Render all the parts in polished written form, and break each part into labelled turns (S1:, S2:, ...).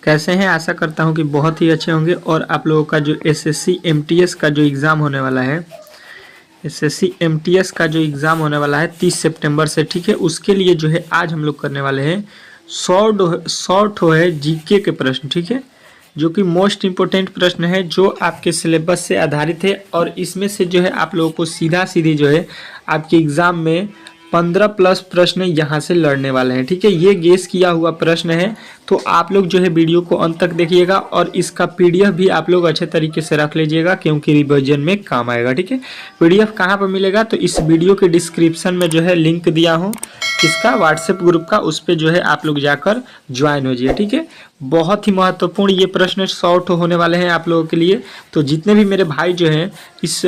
S1: कैसे हैं? आशा करता हूं कि बहुत ही अच्छे होंगे। और आप लोगों का जो एसएससी एमटीएस का जो एग्ज़ाम होने वाला है, एसएससी एमटीएस का जो एग्ज़ाम होने वाला है 30 सितंबर से, ठीक है, उसके लिए जो है आज हम लोग करने वाले हैं शॉर्ट हो है जीके के प्रश्न, ठीक है, जो कि मोस्ट इम्पोर्टेंट प्रश्न है जो आपके सिलेबस से आधारित है। और इसमें से जो है आप लोगों को सीधा सीधी जो है आपके एग्ज़ाम में 15+ प्रश्न यहाँ से लड़ने वाले हैं, ठीक है। ये गेस किया हुआ प्रश्न है, तो आप लोग जो है वीडियो को अंत तक देखिएगा और इसका पीडीएफ भी आप लोग अच्छे तरीके से रख लीजिएगा क्योंकि रिवीजन में काम आएगा, ठीक है। पीडीएफ कहाँ पर मिलेगा? तो इस वीडियो के डिस्क्रिप्शन में जो है लिंक दिया हूँ इसका व्हाट्सएप ग्रुप का, उस पर जो है आप लोग जाकर ज्वाइन हो जाइए, ठीक है। बहुत ही महत्वपूर्ण ये प्रश्न शॉर्ट होने वाले हैं आप लोगों के लिए। तो जितने भी मेरे भाई जो हैं इस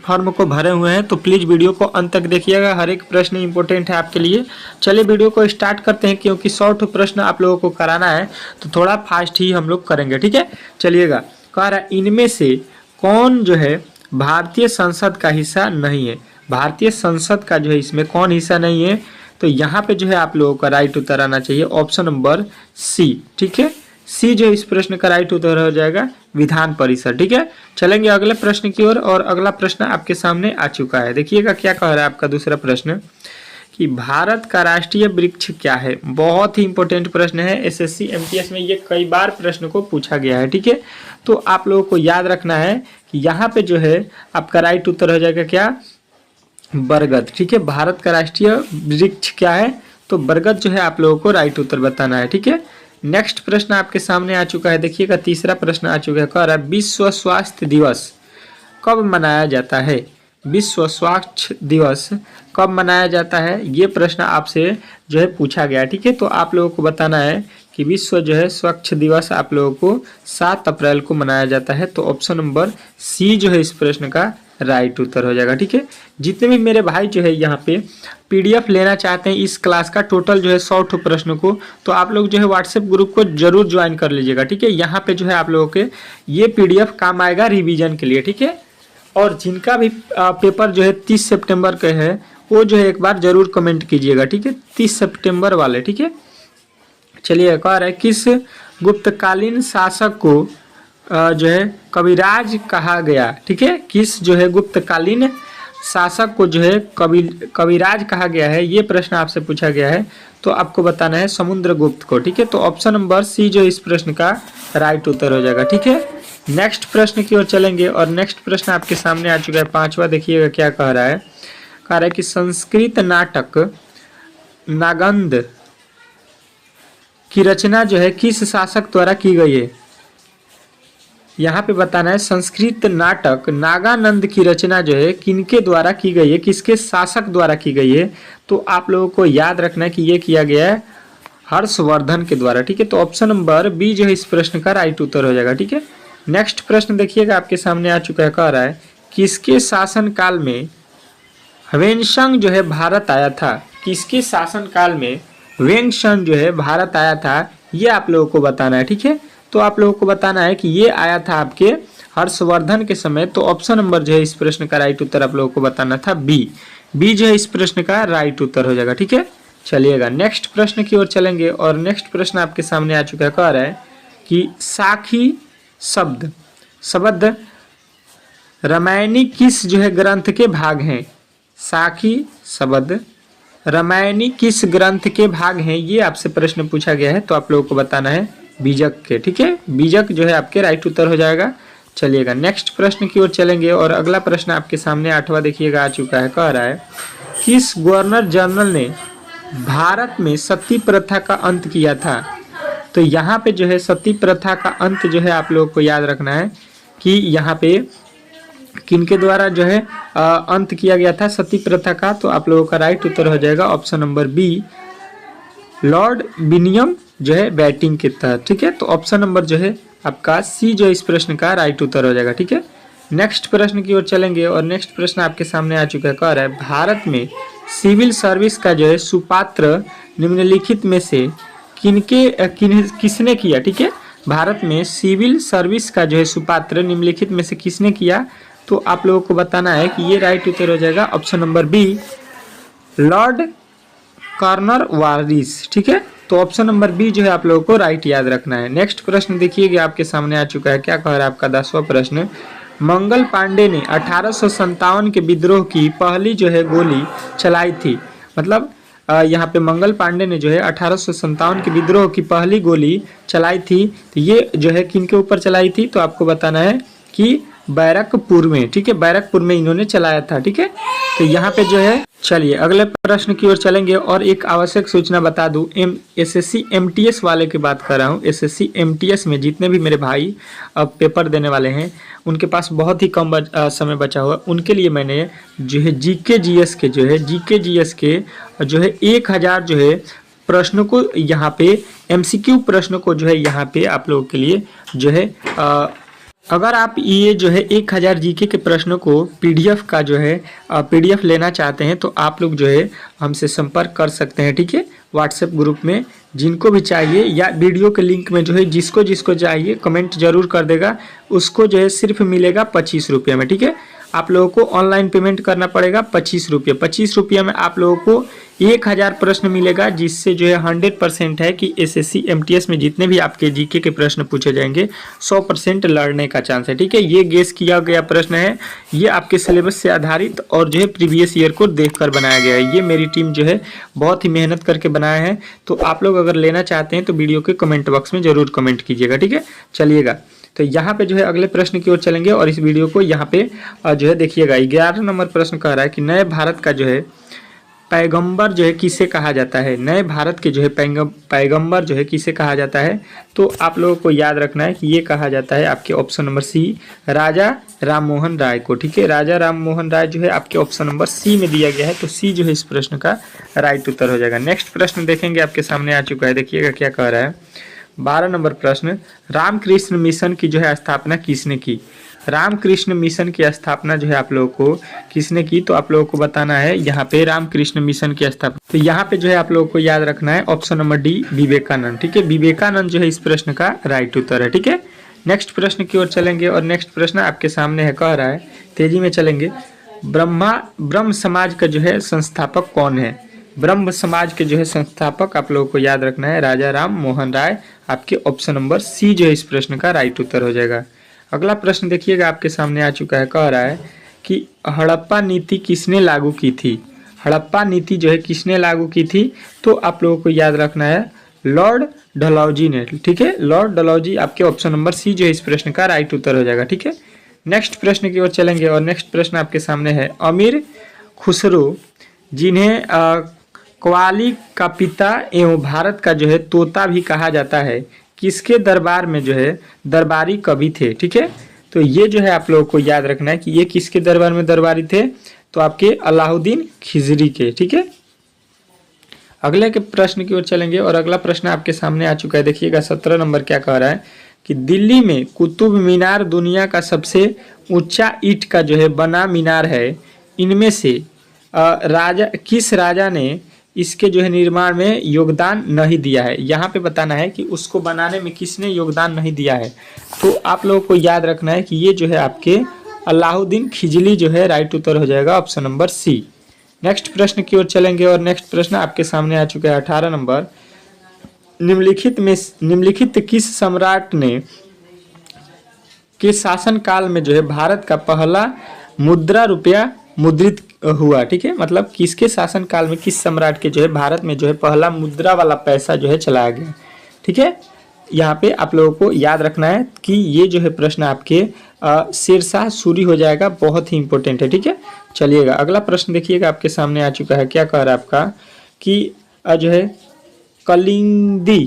S1: फॉर्म को भरे हुए हैं तो प्लीज़ वीडियो को अंत तक देखिएगा, हर एक प्रश्न इंपॉर्टेंट है आपके लिए। चलिए वीडियो को स्टार्ट करते हैं क्योंकि शॉर्ट प्रश्न आप लोगों को कराना है तो थोड़ा फास्ट ही हम लोग करेंगे, ठीक है। चलिएगा, कह रहा है इनमें से कौन जो है भारतीय संसद का हिस्सा नहीं है? भारतीय संसद का जो है इसमें कौन हिस्सा नहीं है? तो यहाँ पे जो है आप लोगों का राइट उत्तर आना चाहिए ऑप्शन नंबर सी, ठीक है। सी जो इस प्रश्न का राइट उत्तर हो जाएगा विधान परिषद, ठीक है। चलेंगे अगले प्रश्न की ओर और अगला प्रश्न आपके सामने आ चुका है। देखिएगा क्या कह रहा है आपका दूसरा प्रश्न कि भारत का राष्ट्रीय वृक्ष क्या है? बहुत ही इंपॉर्टेंट प्रश्न है, एसएससी एमटीएस में ये कई बार प्रश्न को पूछा गया है, ठीक है। तो आप लोगों को याद रखना है कि यहाँ पे जो है आपका राइट उत्तर हो जाएगा क्या? बरगद, ठीक है। भारत का राष्ट्रीय वृक्ष क्या है? तो बरगद जो है आप लोगों को राइट उत्तर बताना है, ठीक है। नेक्स्ट प्रश्न आपके सामने आ चुका है। देखिएगा तीसरा प्रश्न आ चुका है, कह रहा है विश्व स्वास्थ्य दिवस कब मनाया जाता है? विश्व स्वास्थ्य दिवस कब मनाया जाता है? ये प्रश्न आपसे जो है पूछा गया, ठीक है। तो आप लोगों को बताना है कि विश्व जो है स्वच्छ दिवस आप लोगों को 7 अप्रैल को मनाया जाता है। तो ऑप्शन नंबर सी जो है इस प्रश्न का राइट उत्तर हो जाएगा, ठीक है। जितने भी मेरे भाई जो है यहाँ पे पीडीएफ लेना चाहते हैं इस क्लास का टोटल जो है 100 प्रश्न को, तो आप लोग जो है व्हाट्सएप ग्रुप को जरूर ज्वाइन कर लीजिएगा, ठीक है। यहाँ पे जो है आप लोगों के ये पीडीएफ काम आएगा रिवीजन के लिए, ठीक है। और जिनका भी पेपर जो है 30 सितंबर के है वो जो है एक बार जरूर कमेंट कीजिएगा, ठीक है, 30 सितंबर वाले, ठीक है। चलिए, कह रहा है किस गुप्तकालीन शासक को जो है कविराज कहा गया? ठीक है, किस जो है गुप्तकालीन शासक को जो है कविराज कहा गया है? ये प्रश्न आपसे पूछा गया है, तो आपको बताना है समुद्रगुप्त को, ठीक है। तो ऑप्शन नंबर सी जो इस प्रश्न का राइट उत्तर हो जाएगा, ठीक है। नेक्स्ट प्रश्न की ओर चलेंगे और नेक्स्ट प्रश्न आपके सामने आ चुका है 5वां। देखिएगा क्या कह रहा है, कह रहा है कि संस्कृत नाटक नागंद की रचना जो है किस शासक द्वारा की गई है? यहाँ पे बताना है संस्कृत नाटक नागानंद की रचना जो है किनके द्वारा की गई है, किसके शासक द्वारा की गई है? तो आप लोगों को याद रखना है कि ये किया गया है हर्षवर्धन के द्वारा, ठीक है। तो ऑप्शन नंबर बी जो है इस प्रश्न का राइट उत्तर हो जाएगा, ठीक है। नेक्स्ट प्रश्न देखिएगा आपके सामने आ चुका है, कह रहा है किसके शासन काल में ह्वेनसांग जो है भारत आया था? किसके शासन काल में ह्वेनसांग जो है भारत आया था, ये आप लोगों को बताना है, ठीक है। तो आप लोगों को बताना है कि ये आया था आपके हर्षवर्धन के समय। तो ऑप्शन नंबर जो है इस प्रश्न का राइट उत्तर आप लोगों को बताना था बी जो है इस प्रश्न का राइट उत्तर हो जाएगा, ठीक है। चलिएगा नेक्स्ट प्रश्न की ओर चलेंगे और नेक्स्ट प्रश्न आपके सामने आ चुका है, कह रहा है कि साखी शब्द रामायणी किस जो है ग्रंथ के भाग हैं? साखी शब्द रामायणी किस ग्रंथ के भाग हैं? ये आपसे प्रश्न पूछा गया है, तो आप लोगों को बताना है बीजक के, ठीक है। बीजक जो है आपके राइट उत्तर हो जाएगा। चलिएगा नेक्स्ट प्रश्न की ओर चलेंगे और अगला प्रश्न आपके सामने 8वां देखिएगा आ चुका है, कह रहा है किस गवर्नर जनरल ने भारत में सती प्रथा का अंत किया था? तो यहाँ पे जो है सती प्रथा का अंत जो है आप लोगों को याद रखना है कि यहाँ पे किनके द्वारा जो है अंत किया गया था सती प्रथा का? तो आप लोगों का राइट उत्तर हो जाएगा option number B Lord William जो है बैटिंग के तहत, ठीक है। तो ऑप्शन नंबर जो है आपका सी जो इस प्रश्न का राइट उत्तर हो जाएगा, ठीक है। नेक्स्ट प्रश्न की ओर चलेंगे और नेक्स्ट प्रश्न आपके सामने आ चुका है, कह रहा है भारत में सिविल सर्विस का जो है सुपात्र निम्नलिखित में से किसने किया? ठीक है, भारत में सिविल सर्विस का जो है सुपात्र निम्नलिखित में से किसने किया? तो आप लोगों को बताना है कि ये राइट उत्तर हो जाएगा ऑप्शन नंबर बी लॉर्ड कॉर्नर वारिस, ठीक है। तो ऑप्शन नंबर बी जो है आप लोगों को राइट याद रखना है। नेक्स्ट प्रश्न देखिएगा आपके सामने आ चुका है, क्या कह रहा है आपका 10वां प्रश्न। मंगल पांडे ने 1857 के विद्रोह की पहली जो है गोली चलाई थी। मतलब यहाँ पे मंगल पांडे ने जो है 1857 के विद्रोह की पहली गोली चलाई थी। तो ये जो है किन के ऊपर चलाई थी, तो आपको बताना है कि बैरकपुर में, ठीक है, बैरकपुर में इन्होंने चलाया था, ठीक है। तो यहाँ पे जो है, चलिए अगले प्रश्न की ओर चलेंगे। और एक आवश्यक सूचना बता दूं, एसएससी एमटीएस वाले की बात कर रहा हूँ। एसएससी एमटीएस में जितने भी मेरे भाई अब पेपर देने वाले हैं, उनके पास बहुत ही कम समय बचा हुआ, उनके लिए मैंने जो है जीके जीएस के जो है 1000 जो है प्रश्नों को यहाँ पे एमसीक्यू प्रश्नों को जो है यहाँ पे आप लोगों के लिए जो है अगर आप ये जो है 1000 जीके के प्रश्नों को पीडीएफ का जो है पीडीएफ लेना चाहते हैं तो आप लोग जो है हमसे संपर्क कर सकते हैं, ठीक है। व्हाट्सएप ग्रुप में जिनको भी चाहिए या वीडियो के लिंक में जो है जिसको जिसको चाहिए कमेंट जरूर कर देगा, उसको जो है सिर्फ मिलेगा 25 रुपये में, ठीक है। आप लोगों को ऑनलाइन पेमेंट करना पड़ेगा 25 रुपये। 25 रुपये में आप लोगों को 1000 प्रश्न मिलेगा, जिससे जो है 100% है कि एसएससी एमटीएस में जितने भी आपके जीके के प्रश्न पूछे जाएंगे 100% लड़ने का चांस है, ठीक है। ये गेस किया गया प्रश्न है, ये आपके सिलेबस से आधारित और जो है प्रीवियस ईयर को देखकर बनाया गया है। ये मेरी टीम जो है बहुत ही मेहनत करके बनाया है। तो आप लोग अगर लेना चाहते हैं तो वीडियो के कमेंट बॉक्स में जरूर कमेंट कीजिएगा, ठीक है। चलिएगा तो यहाँ पे जो है अगले प्रश्न की ओर चलेंगे और इस वीडियो को यहाँ पे जो है देखिएगा। 11 नंबर प्रश्न कह रहा है कि नए भारत का जो है पैगंबर जो है किसे कहा जाता है। नए भारत के जो है पैगंबर जो है किसे कहा जाता है, तो आप लोगों को याद रखना है कि ये कहा जाता है आपके ऑप्शन नंबर सी, राजा राम मोहन राय को, ठीक है। राजा राम मोहन राय जो है आपके ऑप्शन नंबर सी में दिया गया है, तो सी जो है इस प्रश्न का राइट उत्तर हो जाएगा। नेक्स्ट प्रश्न देखेंगे, आपके सामने आ चुका है, देखिएगा क्या कह रहा है। 12 नंबर प्रश्न, रामकृष्ण मिशन की जो है स्थापना किसने की। रामकृष्ण मिशन की स्थापना जो है आप लोगों को किसने की, तो आप लोगों को बताना है यहाँ पे रामकृष्ण मिशन की स्थापना। तो यहाँ पे जो है आप लोगों को याद रखना है ऑप्शन नंबर डी, विवेकानंद, ठीक है। विवेकानंद जो है इस प्रश्न का राइट उत्तर है, ठीक है। नेक्स्ट प्रश्न की ओर चलेंगे और नेक्स्ट प्रश्न आपके सामने है, कह रहा है, तेजी में चलेंगे, ब्रह्म समाज का जो है संस्थापक कौन है। ब्रह्म समाज के जो है संस्थापक आप लोगों को याद रखना है राजा राम मोहन राय। आपके ऑप्शन नंबर सी जो है इस प्रश्न का राइट उत्तर हो जाएगा। अगला प्रश्न देखिएगा, आपके सामने आ चुका है, कह रहा है कि हड़प्पा नीति किसने लागू की थी। हड़प्पा नीति जो है किसने लागू की थी, तो आप लोगों को याद रखना है लॉर्ड डलहौजी ने, ठीक है। लॉर्ड डलहौजी आपके ऑप्शन नंबर सी जो है इस प्रश्न का राइट उत्तर हो जाएगा, ठीक है। नेक्स्ट प्रश्न की ओर चलेंगे और नेक्स्ट प्रश्न आपके सामने है, अमीर खुसरो जिन्हें कव्वाली का पिता एवं भारत का जो है तोता भी कहा जाता है, किसके दरबार में जो है दरबारी कवि थे, ठीक है। तो ये जो है आप लोगों को याद रखना है कि ये किसके दरबार में दरबारी थे, तो आपके अलाउद्दीन खिजरी के, ठीक है। अगले के प्रश्न की ओर चलेंगे और अगला प्रश्न आपके सामने आ चुका है, देखिएगा 17 नंबर क्या कह रहा है कि दिल्ली में कुतुब मीनार दुनिया का सबसे ऊंचा ईंट का जो है बना मीनार है। इनमें से किस राजा ने इसके जो है निर्माण में योगदान नहीं दिया है। यहाँ पे बताना है कि उसको बनाने में किसने योगदान नहीं दिया है। तो आप लोगों को याद रखना है कि ये जो है आपके अलाउद्दीन खिजली जो है राइट उत्तर हो जाएगा, ऑप्शन नंबर सी। नेक्स्ट प्रश्न की ओर चलेंगे और नेक्स्ट प्रश्न आपके सामने आ चुका है 18 नंबर, निम्नलिखित किस सम्राट ने के शासन काल में जो है भारत का पहला मुद्रा रुपया मुद्रित हुआ, ठीक है। मतलब किसके शासन काल में किस सम्राट के जो है भारत में जो है पहला मुद्रा वाला पैसा जो है चलाया गया, ठीक है। यहाँ पे आप लोगों को याद रखना है कि ये जो है प्रश्न आपके शेरशाह सूरी हो जाएगा, बहुत ही इंपॉर्टेंट है, ठीक है। चलिएगा अगला प्रश्न देखिएगा, आपके सामने आ चुका है, क्या कह रहा है आपका कि जो है कलिंदी,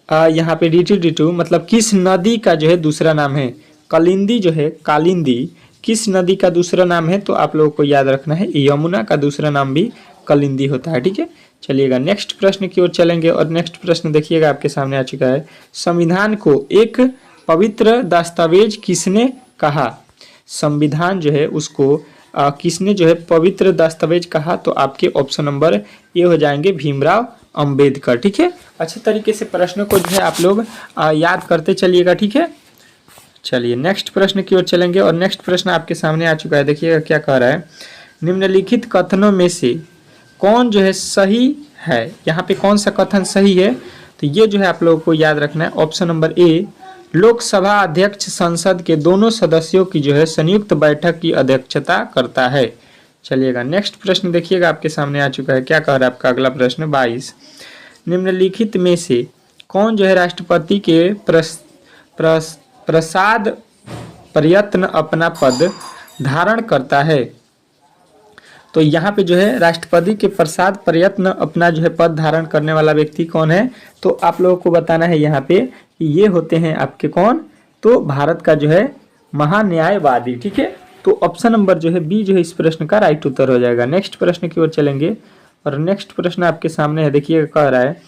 S1: यहाँ पे D2 मतलब किस नदी का जो है दूसरा नाम है। कलिंदी जो है कालिंदी किस नदी का दूसरा नाम है, तो आप लोगों को याद रखना है यमुना का दूसरा नाम भी कलिंदी होता है, ठीक है। चलिएगा नेक्स्ट प्रश्न की ओर चलेंगे और नेक्स्ट प्रश्न देखिएगा, आपके सामने आ चुका है, संविधान को एक पवित्र दस्तावेज किसने कहा। संविधान जो है उसको किसने जो है पवित्र दस्तावेज कहा, तो आपके ऑप्शन नंबर ये हो जाएंगे भीमराव अंबेडकर, ठीक है। अच्छे तरीके से प्रश्नों को जो है आप लोग याद करते चलिएगा, ठीक है। चलिए नेक्स्ट प्रश्न की ओर चलेंगे और नेक्स्ट प्रश्न आपके सामने आ चुका है, देखिएगा क्या कह रहा है, निम्नलिखित कथनों में से कौन जो है सही है, यहाँ पे कौन सा कथन सही है, तो ये जो है आप लोगों को याद रखना है। ऑप्शन नंबर ए, लोकसभा अध्यक्ष संसद के दोनों सदस्यों की जो है संयुक्त बैठक की अध्यक्षता करता है। चलिएगा नेक्स्ट प्रश्न देखिएगा, आपके सामने आ चुका है। क्या कह रहा है आपका अगला प्रश्न 22, निम्नलिखित में से कौन जो है राष्ट्रपति के प्रसाद प्रयत्न अपना पद धारण करता है। तो यहाँ पे जो है राष्ट्रपति के प्रसाद प्रयत्न अपना जो है पद धारण करने वाला व्यक्ति कौन है, तो आप लोगों को बताना है यहाँ पे कि ये होते हैं आपके कौन, तो भारत का जो है महान्यायवादी। ठीक है, तो ऑप्शन नंबर जो है बी जो है इस प्रश्न का राइट उत्तर हो जाएगा। नेक्स्ट प्रश्न की ओर चलेंगे और नेक्स्ट प्रश्न आपके सामने है, देखिए कह रहा है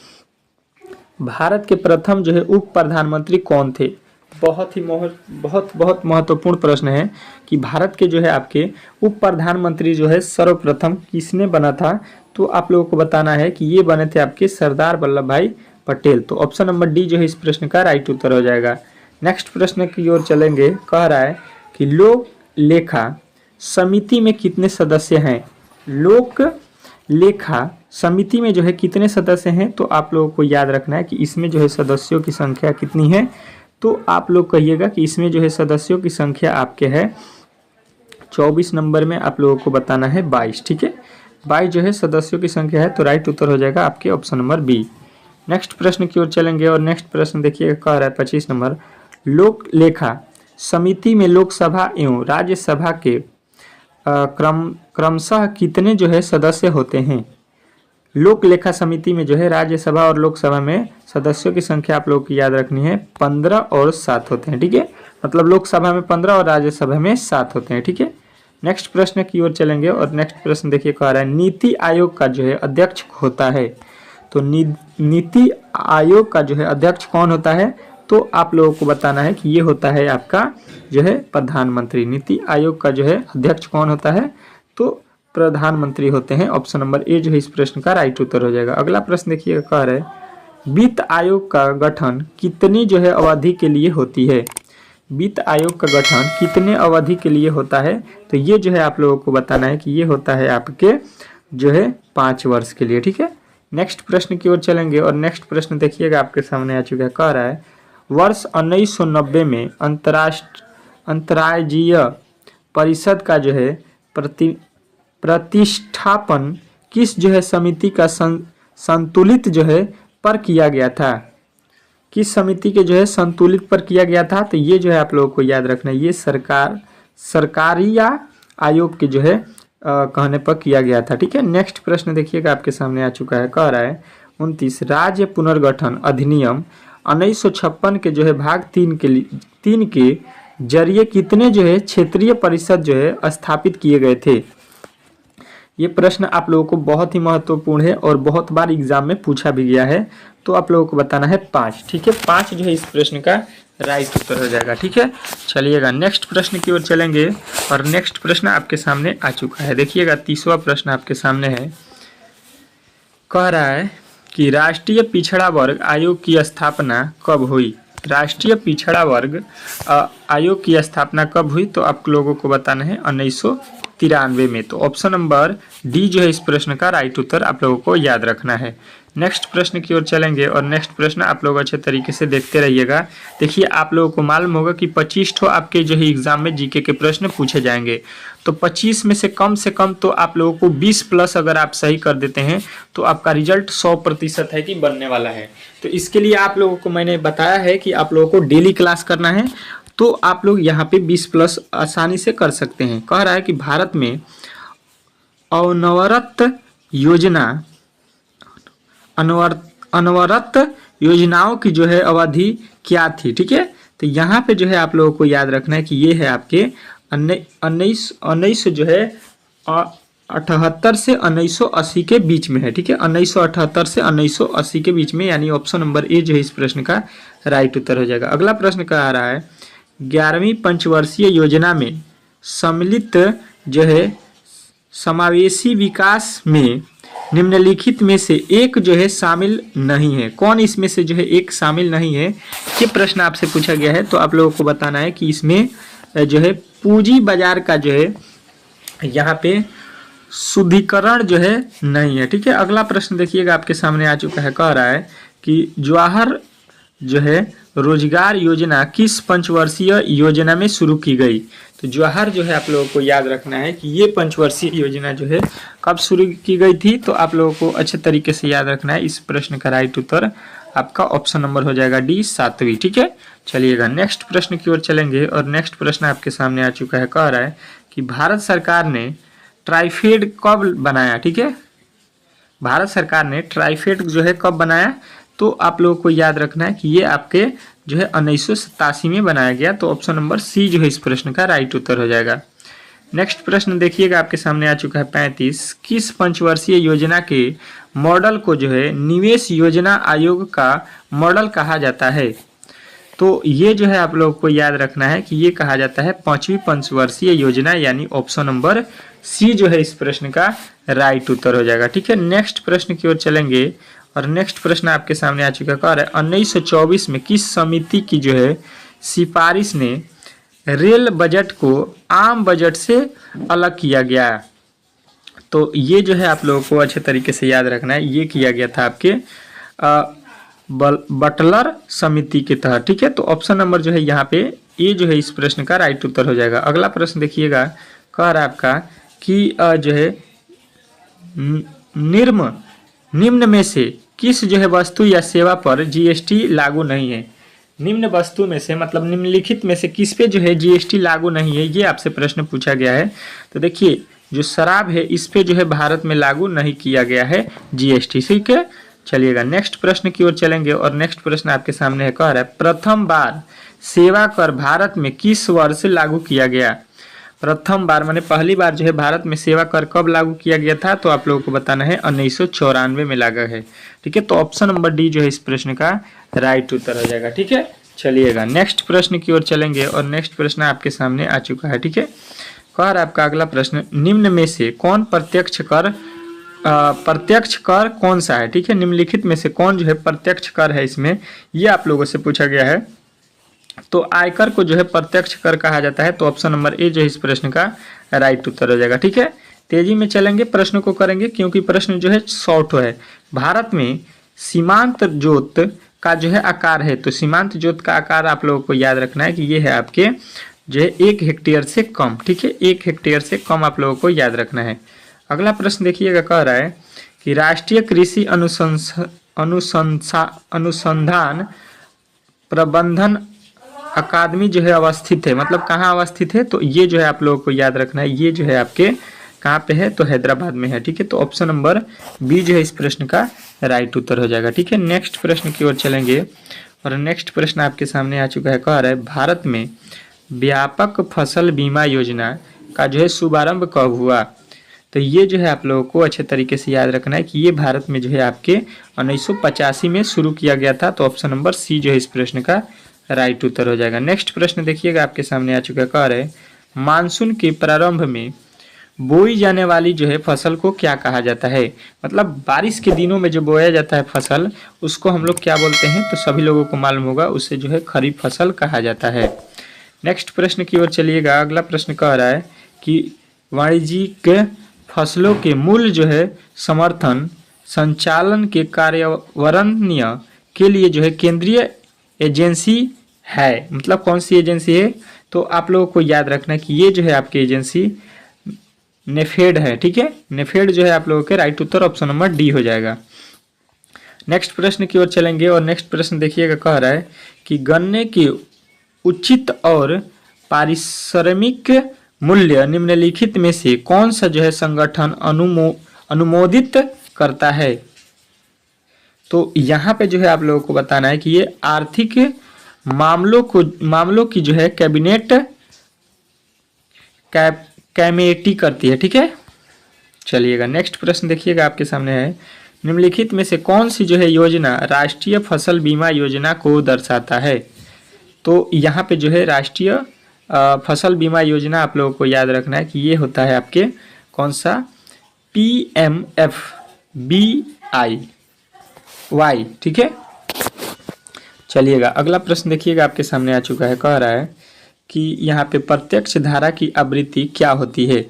S1: भारत के प्रथम जो है उप प्रधानमंत्री कौन थे। बहुत महत्वपूर्ण प्रश्न है कि भारत के जो है आपके उप प्रधानमंत्री जो है सर्वप्रथम किसने बना था, तो आप लोगों को बताना है कि ये बने थे आपके सरदार वल्लभ भाई पटेल। तो ऑप्शन नंबर डी जो है इस प्रश्न का राइट उत्तर हो जाएगा। नेक्स्ट प्रश्न की ओर चलेंगे, कह रहा है कि लोक लेखा समिति में कितने सदस्य हैं। लोक लेखा समिति में जो है कितने सदस्य हैं, तो आप लोगों को याद रखना है कि इसमें जो है सदस्यों की संख्या कितनी है, तो आप लोग कहिएगा कि इसमें जो है सदस्यों की संख्या आपके है 24 नंबर में आप लोगों को बताना है 22। ठीक है, 22 जो है सदस्यों की संख्या है, तो राइट उत्तर हो जाएगा आपके ऑप्शन नंबर बी। नेक्स्ट प्रश्न की ओर चलेंगे और नेक्स्ट प्रश्न देखिए कह रहा है 25 नंबर, लोक लेखा समिति में लोकसभा एवं राज्यसभा के क्रमशः कितने जो है सदस्य होते हैं। लोक लेखा समिति में जो है राज्यसभा और लोकसभा में सदस्यों की संख्या आप लोगों की याद रखनी है 15 और 7 होते हैं। ठीक है, मतलब लोकसभा में 15 और राज्यसभा में 7 होते हैं। ठीक है, नेक्स्ट प्रश्न की ओर चलेंगे और नेक्स्ट प्रश्न देखिए कह रहा है नीति आयोग का जो है अध्यक्ष होता है। तो नीति आयोग का जो है अध्यक्ष कौन होता है, तो आप लोगों को बताना है कि ये होता है आपका जो है प्रधानमंत्री। नीति आयोग का जो है अध्यक्ष कौन होता है, तो प्रधानमंत्री होते हैं। ऑप्शन नंबर ए जो है इस प्रश्न का राइट उत्तर हो जाएगा। अगला प्रश्न देखिए कह रहे हैं वित्त आयोग का गठन कितनी जो है अवधि के लिए होती है। वित्त आयोग का गठन कितने अवधि के लिए होता है, तो ये जो है आप लोगों को बताना है कि ये होता है आपके जो है 5 वर्ष के लिए। ठीक है, नेक्स्ट प्रश्न की ओर चलेंगे और नेक्स्ट प्रश्न देखिएगा आपके सामने आ चुका है। कह रहा है वर्ष 1990 में अंतर्राज्यीय परिषद का जो है प्रतिष्ठापन किस जो है समिति का संतुलित जो है पर किया गया था। किस समिति के जो है संतुलित पर किया गया था, तो ये जो है आप लोगों को याद रखना है ये सरकारी या आयोग के जो है कहने पर किया गया था। ठीक है, नेक्स्ट प्रश्न देखिएगा आपके सामने आ चुका है। कह रहा है 29 राज्य पुनर्गठन अधिनियम 1956 के जो है भाग 3 के जरिए कितने जो है क्षेत्रीय परिषद जो है स्थापित किए गए थे। ये प्रश्न आप लोगों को बहुत ही महत्वपूर्ण है और बहुत बार एग्जाम में पूछा भी गया है, तो आप लोगों को बताना है 5। ठीक है, 5 जो है इस प्रश्न का राइट उत्तर हो जाएगा। ठीक है, चलिएगा नेक्स्ट प्रश्न की ओर चलेंगे और नेक्स्ट प्रश्न आपके सामने आ चुका है। देखिएगा 30वां प्रश्न आपके सामने है। कह रहा है कि राष्ट्रीय पिछड़ा वर्ग आयोग की स्थापना कब हुई। राष्ट्रीय पिछड़ा वर्ग आयोग की स्थापना कब हुई, तो आप लोगों को बताना है 1993 में। तो ऑप्शन नंबर डी जो है इस प्रश्न का राइट उत्तर आप लोगों को याद रखना है। नेक्स्ट प्रश्न की ओर चलेंगे और नेक्स्ट प्रश्न आप लोग अच्छे तरीके से देखते रहिएगा। देखिए आप लोगों को मालूम होगा कि 25 ठो आपके जो है एग्जाम में जीके के प्रश्न पूछे जाएंगे, तो 25 में से कम तो आप लोगों को 20 प्लस अगर आप सही कर देते हैं तो आपका रिजल्ट 100% है कि बनने वाला है। तो इसके लिए आप लोगों को मैंने बताया है कि आप लोगों को डेली क्लास करना है, तो आप लोग यहाँ पे 20 प्लस आसानी से कर सकते हैं। कह रहा है कि भारत में अनवरत योजनाओं की जो है अवधि क्या थी। ठीक है, तो यहाँ पे जो है आप लोगों को याद रखना है कि ये है आपके 19 जो है 78 से 1980 के बीच में है। ठीक है, 1978 से 1980 के बीच में, यानी ऑप्शन नंबर ए जो है इस प्रश्न का राइट उत्तर हो जाएगा। अगला प्रश्न क्या आ रहा है 11वीं पंचवर्षीय योजना में सम्मिलित जो है समावेशी विकास में निम्नलिखित में से एक जो है शामिल नहीं है। कौन इसमें से जो है एक शामिल नहीं है, ये प्रश्न आपसे पूछा गया है। तो आप लोगों को बताना है कि इसमें जो है पूंजी बाजार का जो है यहाँ पे शुद्धिकरण जो है नहीं है। ठीक है, अगला प्रश्न देखिएगा आपके सामने आ चुका है, कह रहा है कि जवाहर जो है रोजगार योजना किस पंचवर्षीय योजना में शुरू की गई। तो जवाहर जो है आप लोगों को याद रखना है कि ये पंचवर्षीय योजना जो है कब शुरू की गई थी, तो आप लोगों को अच्छे तरीके से याद रखना है। इस प्रश्न का राइट उत्तर आपका ऑप्शन नंबर हो जाएगा डी 7वीं। ठीक है, चलिएगा नेक्स्ट प्रश्न की ओर चलेंगे और नेक्स्ट प्रश्न आपके सामने आ चुका है, कह रहा है कि भारत सरकार ने ट्राइफेड कब बनाया। ठीक है, भारत सरकार ने ट्राइफेड जो है कब बनाया, तो आप लोगों को याद रखना है कि ये आपके जो है 1987 में बनाया गया। तो ऑप्शन नंबर सी जो है इस प्रश्न का राइट उत्तर हो जाएगा। नेक्स्ट प्रश्न देखिएगा आपके सामने आ चुका है 35। किस पंचवर्षीय योजना के मॉडल को जो है निवेश योजना आयोग का मॉडल कहा जाता है। तो ये जो है आप लोगों को याद रखना है कि ये कहा जाता है 5वीं पंचवर्षीय योजना, यानी ऑप्शन नंबर सी जो है इस प्रश्न का राइट उत्तर हो जाएगा। ठीक है, नेक्स्ट प्रश्न की ओर चलेंगे और नेक्स्ट प्रश्न आपके सामने आ चुका है, 1924 में किस समिति की जो है सिफारिश ने रेल बजट को आम बजट से अलग किया गया। तो ये जो है आप लोगों को अच्छे तरीके से याद रखना है, ये किया गया था आपके बटलर समिति के तहत। ठीक है, तो ऑप्शन नंबर जो है यहाँ पे ये जो है इस प्रश्न का राइट उत्तर हो जाएगा। अगला प्रश्न देखिएगा, कह रहा है आपका कि जो है निम्न में से किस जो है वस्तु या सेवा पर जीएसटी लागू नहीं है। निम्न वस्तु में से मतलब निम्नलिखित में से किस पे जो है जीएसटी लागू नहीं है, ये आपसे प्रश्न पूछा गया है। तो देखिए जो शराब है इस पे जो है भारत में लागू नहीं किया गया है जीएसटी। ठीक है, चलिएगा नेक्स्ट प्रश्न की ओर चलेंगे और नेक्स्ट प्रश्न आपके सामने है, कह रहा है प्रथम बार सेवा कर भारत में किस वर्ष लागू किया गया। प्रथम बार माने पहली बार जो है भारत में सेवा कर कब लागू किया गया था, तो आप लोगों को बताना है 1994 में लगा है। ठीक है, तो ऑप्शन नंबर डी जो है इस प्रश्न का राइट उत्तर हो जाएगा। ठीक है, चलिएगा नेक्स्ट प्रश्न की ओर चलेंगे और नेक्स्ट प्रश्न आपके सामने आ चुका है। ठीक है, कह रहा है आपका अगला प्रश्न, निम्न में से कौन प्रत्यक्ष कर कौन सा है। ठीक है, निम्नलिखित में से कौन जो है प्रत्यक्ष कर है, इसमें ये आप लोगों से पूछा गया है। तो आयकर को जो है प्रत्यक्ष कर कहा जाता है। तो ऑप्शन नंबर ए जो है इस प्रश्न का राइट उत्तर हो जाएगा। ठीक है, तेजी में चलेंगे, प्रश्न को करेंगे क्योंकि प्रश्न जो है शॉर्ट है। भारत में सीमांत जोत का जो है आकार है, तो सीमांत जोत का आकार आप लोगों को याद रखना है कि ये है आपके जो है 1 हेक्टेयर से कम। ठीक है, 1 हेक्टेयर से कम आप लोगों को याद रखना है। अगला प्रश्न देखिएगा, कह रहा है कि राष्ट्रीय कृषि अनुसंधान प्रबंधन अकादमी जो है अवस्थित है, मतलब कहाँ अवस्थित है, तो ये जो है आप लोगों को याद रखना है, ये जो है आपके कहाँ पे है, तो हैदराबाद में है। ठीक है, तो ऑप्शन नंबर बी जो है इस प्रश्न का राइट उत्तर हो जाएगा। ठीक है, नेक्स्ट प्रश्न की ओर चलेंगे और नेक्स्ट प्रश्न आपके सामने आ चुका है, कह रहा है भारत में व्यापक फसल बीमा योजना का जो है शुभारंभ कब हुआ। तो ये जो है आप लोगों को अच्छे तरीके से याद रखना है कि ये भारत में जो है आपके 1985 में शुरू किया गया था। तो ऑप्शन नंबर सी जो है इस प्रश्न का राइट उत्तर हो जाएगा। नेक्स्ट प्रश्न देखिएगा आपके सामने आ चुका है, कह रहे मानसून के प्रारंभ में बोई जाने वाली जो है फसल को क्या कहा जाता है। मतलब बारिश के दिनों में जो बोया जाता है फसल, उसको हम लोग क्या बोलते हैं, तो सभी लोगों को मालूम होगा, उसे जो है खरीफ फसल कहा जाता है। नेक्स्ट प्रश्न की ओर चलिएगा। अगला प्रश्न कह रहा है कि वाणिज्यिक फसलों के मूल्य जो है समर्थन संचालन के कार्यान्वयन के लिए जो है केंद्रीय एजेंसी है, मतलब कौन सी एजेंसी है, तो आप लोगों को याद रखना है कि ये जो है आपकी एजेंसी नेफेड है। ठीक है, नेफेड जो है आप लोगों के राइट उत्तर ऑप्शन नंबर डी हो जाएगा। नेक्स्ट प्रश्न की ओर चलेंगे और नेक्स्ट प्रश्न देखिएगा, कह रहा है कि गन्ने के उचित और पारिश्रमिक मूल्य निम्नलिखित में से कौन सा जो है संगठन अनुमोदित करता है। तो यहाँ पे जो है आप लोगों को बताना है कि ये आर्थिक मामलों की जो है कैबिनेट कमेटी करती है। ठीक है, चलिएगा नेक्स्ट प्रश्न देखिएगा आपके सामने है, निम्नलिखित में से कौन सी जो है योजना राष्ट्रीय फसल बीमा योजना को दर्शाता है। तो यहाँ पे जो है राष्ट्रीय फसल बीमा योजना आप लोगों को याद रखना है कि ये होता है आपके कौन सा PMFBY। ठीक है, चलिएगा अगला प्रश्न देखिएगा आपके सामने आ चुका है, कह रहा है कि यहाँ पे प्रत्यक्ष धारा की आवृत्ति क्या होती है।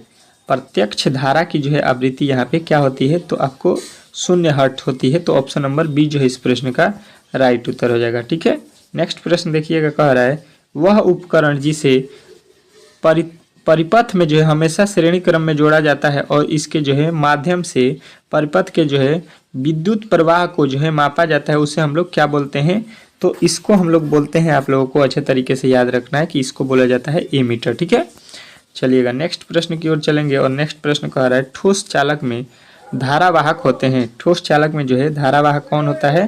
S1: प्रत्यक्ष धारा की जो है आवृत्ति यहाँ पे क्या होती है, तो आपको 0 हर्ट्ज होती है। तो ऑप्शन नंबर बी जो है इस प्रश्न का राइट उत्तर हो जाएगा। ठीक है, नेक्स्ट प्रश्न देखिएगा, कह रहा है वह उपकरण जिसे परिपथ में जो है हमेशा श्रेणी क्रम में जोड़ा जाता है और इसके जो है माध्यम से परिपथ के जो है विद्युत प्रवाह को जो है मापा जाता है, उसे हम लोग क्या बोलते हैं, तो इसको हम लोग बोलते हैं, आप लोगों को अच्छे तरीके से याद रखना है कि इसको बोला जाता है एमीटर। ठीक है, चलिएगा नेक्स्ट प्रश्न की ओर चलेंगे और नेक्स्ट प्रश्न कह रहा है ठोस चालक में धारावाहक होते हैं। ठोस चालक में जो है धारावाहक कौन होता है,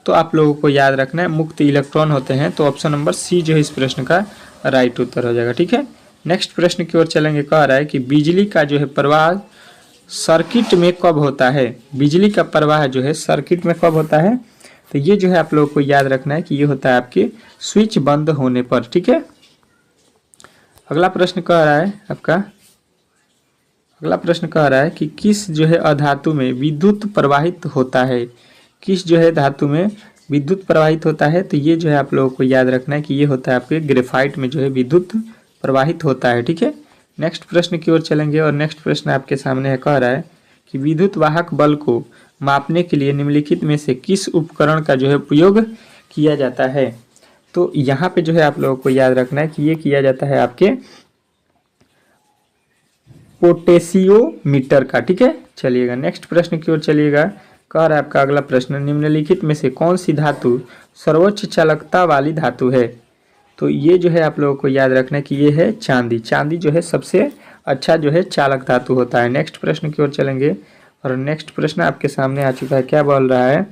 S1: तो आप लोगों को याद रखना है मुक्त इलेक्ट्रॉन होते हैं। तो ऑप्शन नंबर सी जो है इस प्रश्न का राइट उत्तर हो जाएगा। ठीक है, नेक्स्ट प्रश्न की ओर चलेंगे, कह रहा है कि बिजली का जो है प्रवाह सर्किट में कब होता है। बिजली का प्रवाह जो है सर्किट में कब होता है, तो ये जो है आप लोगों को याद रखना है कि ये होता है आपके स्विच बंद होने पर। ठीक है, अगला प्रश्न कह रहा है अगला प्रश्न कह रहा है कि किस जो है अधातु में विद्युत प्रवाहित होता है। किस जो है धातु में विद्युत प्रवाहित होता है, तो ये जो है आप लोगों को याद रखना है कि ये होता है आपके ग्रेफाइट में जो है विद्युत प्रवाहित होता है। ठीक है, नेक्स्ट प्रश्न की ओर चलेंगे और नेक्स्ट प्रश्न आपके सामने है, कह रहा है कि विद्युत वाहक बल को मापने के लिए निम्नलिखित में से किस उपकरण का जो है उपयोग किया जाता है। तो यहाँ पे जो है आप लोगों को याद रखना है कि ये किया जाता है आपके पोटेशियोमीटर का। ठीक है, चलिएगा नेक्स्ट प्रश्न की ओर चलिएगा, कह रहा है आपका अगला प्रश्न निम्नलिखित में से कौन सी धातु सर्वोच्च चालकता वाली धातु है। तो ये जो है आप लोगों को याद रखना है कि ये है चांदी। चांदी जो है सबसे अच्छा जो है चालक धातु होता है। नेक्स्ट प्रश्न की ओर चलेंगे और नेक्स्ट प्रश्न आपके सामने आ चुका है, क्या बोल रहा है,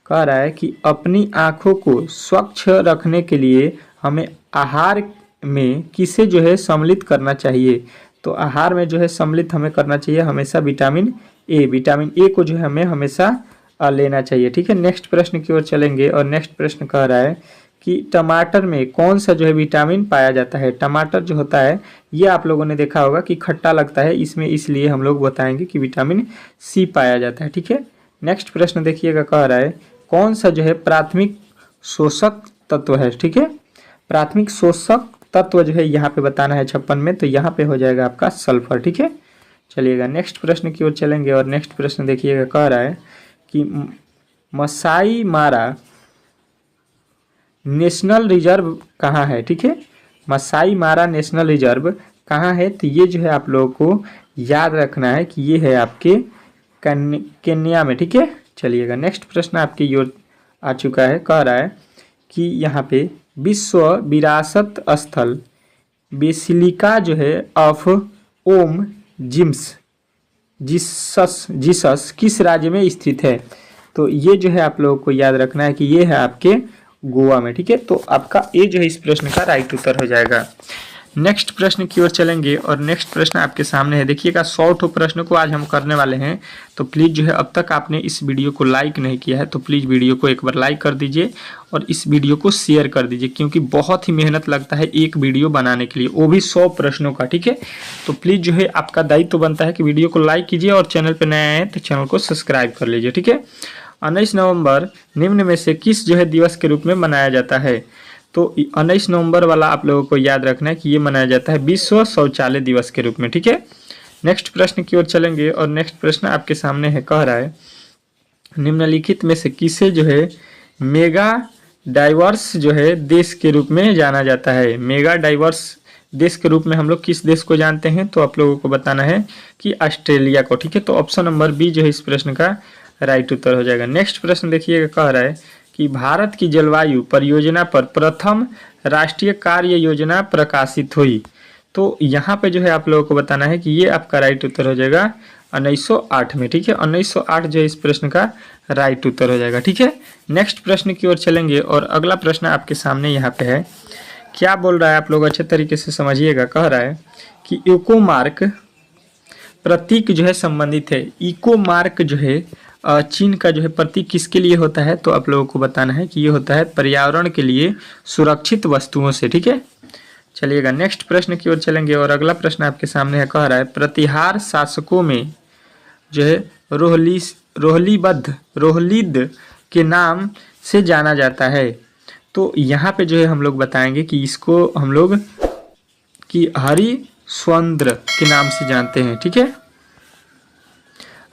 S1: कह रहा है कि अपनी आँखों को स्वच्छ रखने के लिए हमें आहार में किसे जो है सम्मिलित करना चाहिए। तो आहार में जो है सम्मिलित हमें करना चाहिए हमेशा विटामिन ए। विटामिन ए को जो है हमें हमेशा लेना चाहिए। ठीक है, नेक्स्ट प्रश्न की ओर चलेंगे और नेक्स्ट प्रश्न कह रहा है कि टमाटर में कौन सा जो है विटामिन पाया जाता है। टमाटर जो होता है ये आप लोगों ने देखा होगा कि खट्टा लगता है, इसमें इसलिए हम लोग बताएंगे कि विटामिन सी पाया जाता है। ठीक है, नेक्स्ट प्रश्न देखिएगा, कह रहा है कौन सा जो है प्राथमिक शोषक तत्व है। ठीक है, प्राथमिक शोषक तत्व जो है यहाँ पे बताना है 56 में, तो यहाँ पे हो जाएगा आपका सल्फर। ठीक है, चलिएगा नेक्स्ट प्रश्न की ओर चलेंगे और नेक्स्ट प्रश्न देखिएगा, कह रहा है कि मसाई मारा नेशनल रिजर्व कहाँ है। ठीक है, मसाई मारा नेशनल रिजर्व कहाँ है, तो ये जो है आप लोगों को याद रखना है कि ये है आपके केन्या में। ठीक है, चलिएगा नेक्स्ट प्रश्न आपकी ओर आ चुका है, कह रहा है कि यहाँ पे विश्व विरासत स्थल बेसिलिका जो है ऑफ ओम जीसस किस राज्य में स्थित है। तो ये जो है आप लोगों को याद रखना है कि ये है आपके गोवा में। ठीक है, तो आपका ए जो है इस प्रश्न का राइट उत्तर हो जाएगा। नेक्स्ट प्रश्न की ओर चलेंगे और नेक्स्ट प्रश्न आपके सामने है, देखिएगा 100 प्रश्न को आज हम करने वाले हैं। तो प्लीज़ जो है अब तक आपने इस वीडियो को लाइक नहीं किया है तो प्लीज़ वीडियो को एक बार लाइक कर दीजिए और इस वीडियो को शेयर कर दीजिए, क्योंकि बहुत ही मेहनत लगता है एक वीडियो बनाने के लिए, वो भी 100 प्रश्नों का। ठीक है, तो प्लीज़ जो है आपका दायित्व तो बनता है कि वीडियो को लाइक कीजिए और चैनल पर नए आए हैं तो चैनल को सब्सक्राइब कर लीजिए। ठीक है, 19 नवंबर निम्न में से किस जो है दिवस के रूप में मनाया जाता है। तो 19 नवंबर वाला आप लोगों को याद रखना है कि ये मनाया जाता है विश्व शौचालय दिवस के रूप में। ठीक है, नेक्स्ट प्रश्न की ओर चलेंगे और नेक्स्ट प्रश्न आपके सामने है, कह रहा है निम्नलिखित में से किसे जो है मेगा डाइवर्स जो है देश के रूप में जाना जाता है। मेगा डाइवर्स देश के रूप में हम लोग किस देश को जानते हैं, तो आप लोगों को बताना है कि ऑस्ट्रेलिया को। ठीक है, तो ऑप्शन नंबर बी जो है इस प्रश्न का राइट उत्तर हो जाएगा। नेक्स्ट प्रश्न देखिएगा, कह रहा है कि भारत की जलवायु परियोजना पर प्रथम राष्ट्रीय कार्य योजना प्रकाशित हुई। तो यहाँ पे जो है आप लोगों को बताना है कि ये आपका राइट उत्तर हो जाएगा 1908 में। ठीक है, 1908 जो है इस प्रश्न का राइट उत्तर हो जाएगा। ठीक है, नेक्स्ट प्रश्न की ओर चलेंगे और अगला प्रश्न आपके सामने यहाँ पे है, क्या बोल रहा है आप लोग अच्छे तरीके से समझिएगा। कह रहा है कि इको मार्क प्रतीक जो है संबंधित है। इको मार्क जो है चीन का जो है प्रतीक किसके लिए होता है, तो आप लोगों को बताना है कि ये होता है पर्यावरण के लिए सुरक्षित वस्तुओं से। ठीक है, चलिएगा नेक्स्ट प्रश्न की ओर चलेंगे और अगला प्रश्न आपके सामने है, कह रहा है प्रतिहार शासकों में जो है रोहलीद के नाम से जाना जाता है। तो यहाँ पे जो है हम लोग बताएंगे कि इसको हम लोग कि हरि स्वंद्र के नाम से जानते हैं। ठीक है,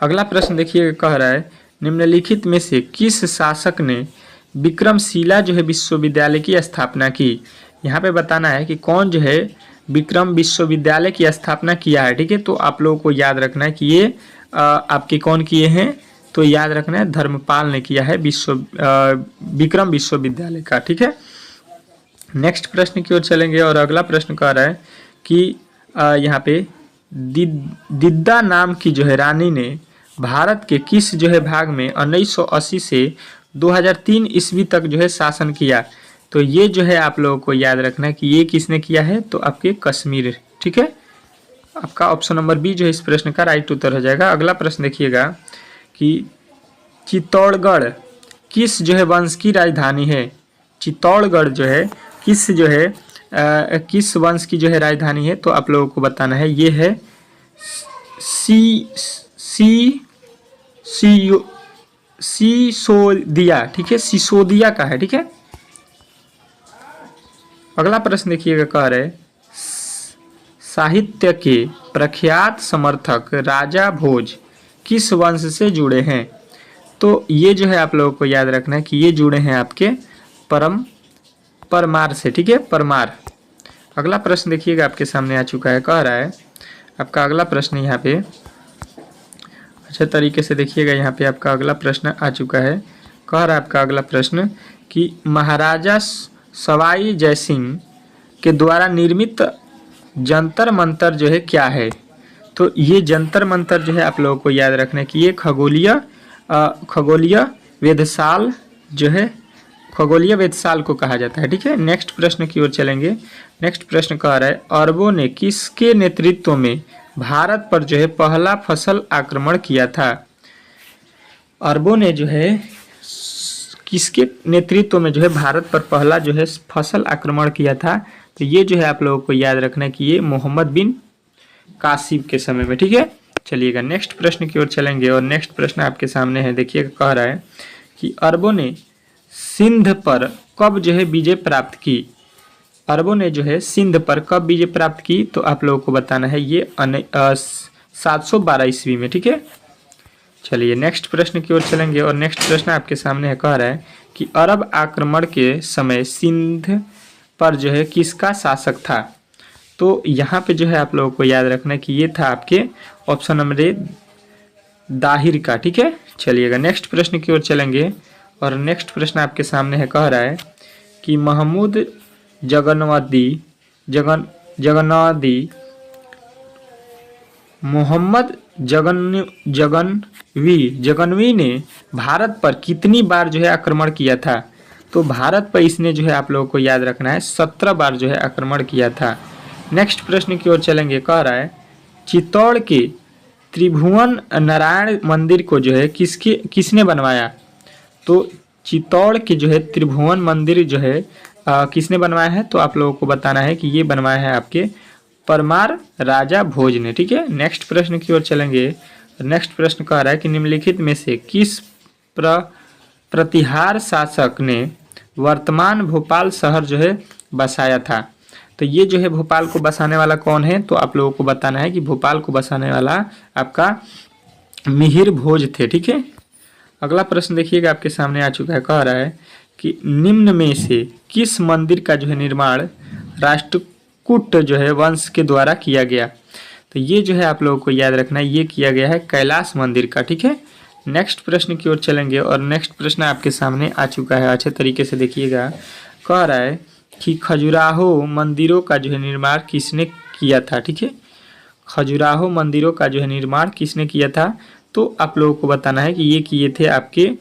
S1: अगला प्रश्न देखिए, कह रहा है निम्नलिखित में से किस शासक ने विक्रमशिला जो है विश्वविद्यालय की स्थापना की। यहाँ पे बताना है कि कौन जो है विक्रम विश्वविद्यालय की स्थापना किया है। ठीक है, तो आप लोगों को याद रखना है कि ये आपके कौन किए हैं, तो याद रखना है धर्मपाल ने किया है विक्रम विश्वविद्यालय का। ठीक है, नेक्स्ट प्रश्न की ओर चलेंगे और अगला प्रश्न कह रहा है कि यहाँ पे दिद्दा नाम की जो है रानी ने भारत के किस जो है भाग में 1980 से 2003 ईस्वी तक जो है शासन किया। तो ये जो है आप लोगों को याद रखना है कि ये किसने किया है, तो आपके कश्मीर। ठीक है, आपका ऑप्शन नंबर बी जो है इस प्रश्न का राइट उत्तर हो जाएगा। अगला प्रश्न देखिएगा कि चित्तौड़गढ़ किस जो है वंश की राजधानी है। चित्तौड़गढ़ जो है किस वंश की जो है राजधानी है, तो आप लोगों को बताना है ये है सिसोदिया। ठीक है, सिसोदिया का है। ठीक है, अगला प्रश्न देखिएगा, कह रहे साहित्य के प्रख्यात समर्थक राजा भोज किस वंश से जुड़े हैं। तो ये जो है आप लोगों को याद रखना है कि ये जुड़े हैं आपके परमार से। ठीक है, परमार। अगला प्रश्न देखिएगा आपके सामने आ चुका है, कह रहा है आपका अगला प्रश्न यहाँ पे अच्छे तरीके से देखिएगा। यहाँ पे आपका अगला प्रश्न आ चुका है, कह रहा है आपका अगला प्रश्न कि महाराजा सवाई जयसिंह के द्वारा निर्मित जंतर मंतर जो है क्या है। तो ये जंतर मंतर जो है आप लोगों को याद रखना है कि ये खगोलीय वेधशाल जो है खगोलीय वेधशाल को कहा जाता है। ठीक है, नेक्स्ट प्रश्न की ओर चलेंगे। नेक्स्ट प्रश्न कह रहा है अरबों ने किसके नेतृत्व में भारत पर जो है पहला फसल आक्रमण किया था। अरबों ने जो है किसके नेतृत्व में जो है भारत पर पहला जो है फसल आक्रमण किया था। तो ये जो है आप लोगों को याद रखना है कि ये मोहम्मद बिन कासिम के समय में। ठीक है, चलिएगा नेक्स्ट प्रश्न की ओर चलेंगे और नेक्स्ट प्रश्न आपके सामने है। देखिएगा, कह रहा है कि अरबों ने सिंध पर कब जो है विजय प्राप्त की। अरबों ने जो है सिंध पर कब विजय प्राप्त की, तो आप लोगों को बताना है ये 712 ईस्वी में। ठीक है, चलिए नेक्स्ट प्रश्न की ओर चलेंगे और नेक्स्ट प्रश्न आपके सामने है, कह रहा है कि अरब आक्रमण के समय सिंध पर जो है किसका शासक था। तो यहाँ पे जो है आप लोगों को याद रखना है कि ये था आपके ऑप्शन नंबर ए दाहिर का। ठीक है, चलिएगा नेक्स्ट प्रश्न की ओर चलेंगे और नेक्स्ट प्रश्न आपके सामने है, कह रहा है कि महमूद मोहम्मद जगनवी ने भारत पर कितनी बार जो है आक्रमण किया था। तो भारत पर इसने जो है आप लोगों को याद रखना है 17 बार जो है आक्रमण किया था। नेक्स्ट प्रश्न की ओर चलेंगे, कह रहा है चित्तौड़ के त्रिभुवन नारायण मंदिर को जो है किसने बनवाया। तो चित्तौड़ के जो है त्रिभुवन मंदिर जो है किसने बनवाया है, तो आप लोगों को बताना है कि ये बनवाया है आपके परमार राजा भोज ने। ठीक है, नेक्स्ट प्रश्न की ओर चलेंगे। नेक्स्ट प्रश्न कह रहा है कि निम्नलिखित में से किस प्रतिहार शासक ने वर्तमान भोपाल शहर जो है बसाया था। तो ये जो है भोपाल को बसाने वाला कौन है, तो आप लोगों को बताना है कि भोपाल को बसाने वाला आपका मिहिर भोज थे। ठीक है, अगला प्रश्न देखिएगा आपके सामने आ चुका है, कह रहा है कि निम्न में से किस मंदिर का जो है निर्माण राष्ट्रकूट जो है वंश के द्वारा किया गया। तो ये जो है आप लोगों को याद रखना है ये किया गया है कैलाश मंदिर का। ठीक है, नेक्स्ट प्रश्न की ओर चलेंगे और नेक्स्ट प्रश्न आपके सामने आ चुका है, अच्छे तरीके से देखिएगा। कह रहा है कि खजुराहो मंदिरों का जो है निर्माण किसने किया था। ठीक है, खजुराहो मंदिरों का जो है निर्माण किसने किया था, तो आप लोगों को बताना है कि ये किए थे आपके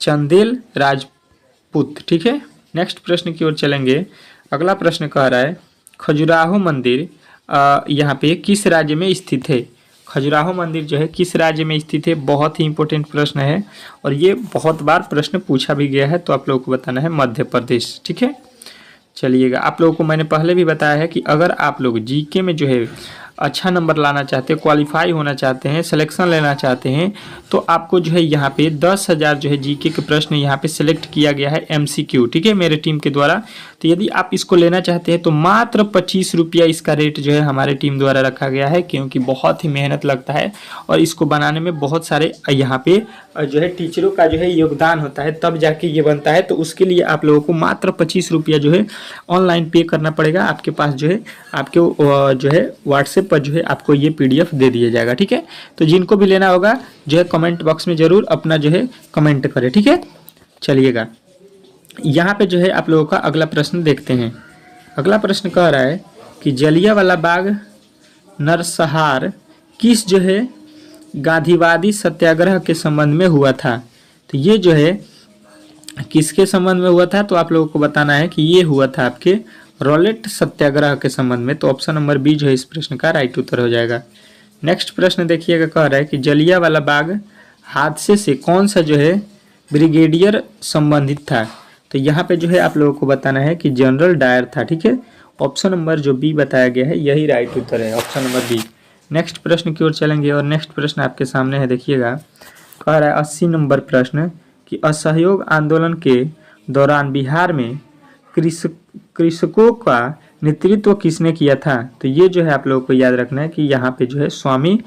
S1: चंदेल राजपूत। ठीक है, नेक्स्ट प्रश्न की ओर चलेंगे। अगला प्रश्न कह रहा है खजुराहो मंदिर यहाँ पे किस राज्य में स्थित है। खजुराहो मंदिर जो है किस राज्य में स्थित है, बहुत ही इंपॉर्टेंट प्रश्न है और ये बहुत बार प्रश्न पूछा भी गया है। तो आप लोगों को बताना है मध्य प्रदेश। ठीक है, चलिएगा आप लोगों को मैंने पहले भी बताया है कि अगर आप लोग जीके में जो है अच्छा नंबर लाना चाहते हैं, क्वालिफाई होना चाहते हैं, सिलेक्शन लेना चाहते हैं, तो आपको जो है यहाँ पे 10,000 जो है जीके के प्रश्न यहाँ पे सिलेक्ट किया गया है एमसीक्यू, ठीक है, मेरे टीम के द्वारा। तो यदि आप इसको लेना चाहते हैं तो मात्र 25 रुपया इसका रेट जो है हमारे टीम द्वारा रखा गया है, क्योंकि बहुत ही मेहनत लगता है और इसको बनाने में बहुत सारे यहाँ पे जो है टीचरों का जो है योगदान होता है, तब जाके ये बनता है। तो उसके लिए आप लोगों को मात्र 25 रुपया जो है ऑनलाइन पे करना पड़ेगा। आपके पास जो है आपके जो है व्हाट्सएप पर जो है आपको ये PDF दे दिया जाएगा, ठीक है। तो जिनको भी लेना होगा जो है कमेंट बॉक्स में जरूर अपना जो है कमेंट करें, ठीक है। चलिएगा यहाँ पे जो है आप लोगों का अगला प्रश्न देखते हैं। अगला प्रश्न कह रहा है कि जलियांवाला बाग नरसंहार किस जो है गांधीवादी सत्याग्रह के संबंध में हुआ था। तो ये जो है किसके संबंध में हुआ था, तो आप लोगों को बताना है कि ये हुआ था आपके रॉलेट सत्याग्रह के संबंध में। तो ऑप्शन नंबर बी जो है इस प्रश्न का राइट उत्तर हो जाएगा। नेक्स्ट प्रश्न देखिएगा, कह रहा है कि जलियांवाला बाग हादसे से कौन सा जो है ब्रिगेडियर संबंधित था। तो यहाँ पे जो है आप लोगों को बताना है कि जनरल डायर था, ठीक है। ऑप्शन नंबर जो बी बताया गया है यही राइट उत्तर है, ऑप्शन नंबर बी। नेक्स्ट प्रश्न की ओर चलेंगे और नेक्स्ट प्रश्न आपके सामने है, देखिएगा। कह रहा है 80 नंबर प्रश्न कि असहयोग आंदोलन के दौरान बिहार में कृषकों का नेतृत्व किसने किया था। तो ये जो है आप लोगों को याद रखना है कि यहाँ पे जो है स्वामी